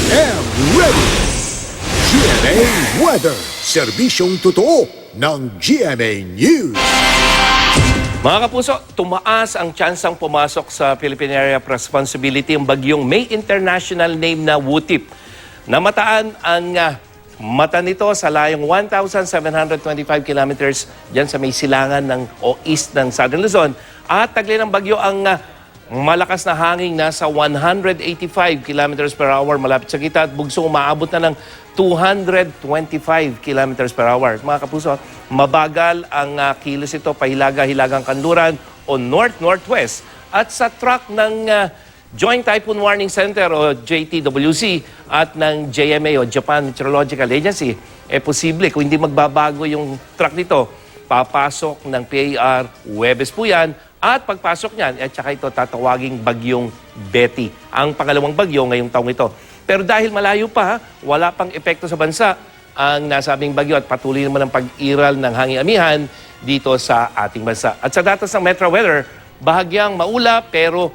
am ready. GMA Weather. Serbisyong totoo ng GMA News. Mga kapuso, tumaas ang tsansang pumasok sa Philippine Area of Responsibility ang bagyong may international name na Wutip. Namataan ang mata nito sa layong 1,725 kilometers dyan sa may silangan o east ng Southern Luzon. At taglay ng bagyo ang malakas na hangin nasa 185 kilometers per hour malapit sa kita at bugsong umaabot na ng 225 kilometers per hour. Mga kapuso, mabagal ang kilos ito pahilaga-hilagang kanluran o north-northwest. At sa track ng Joint Typhoon Warning Center o JTWC at ng JMA o Japan Meteorological Agency, posible kung hindi magbabago yung track nito, papasok ng PAR Huwebes po yan. At pagpasok niyan, at saka ito tatawaging bagyong Betty, ang pangalawang bagyo ngayong taong ito. Pero dahil malayo pa, wala pang epekto sa bansa ang nasabing bagyo at patuloy naman ang pag-iral ng hangin amihan dito sa ating bansa. At sa datos ng Metro Weather, bahagyang maulap pero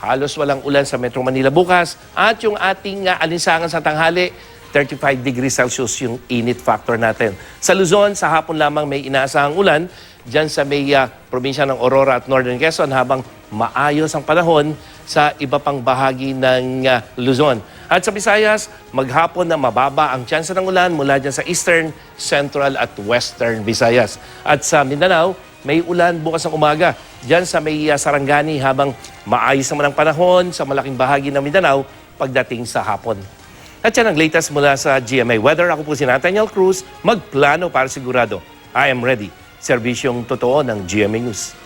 halos walang ulan sa Metro Manila bukas. At yung ating alinsangan sa tanghali, 35 degrees Celsius yung init factor natin. Sa Luzon, sa hapon lamang may inaasahang ulan dyan sa may probinsya ng Aurora at Northern Quezon habang maayos ang panahon sa iba pang bahagi ng Luzon. At sa Visayas, maghapon na mababa ang tsansa ng ulan mula dyan sa Eastern, Central at Western Visayas. At sa Mindanao, may ulan bukas ng umaga dyan sa may Sarangani habang maayos naman ang panahon sa malaking bahagi ng Mindanao pagdating sa hapon. At yan ang latest mula sa GMA Weather. Ako po si Nathaniel Cruz, magplano para sigurado. I am ready. Serbisyong totoo ng GMA News.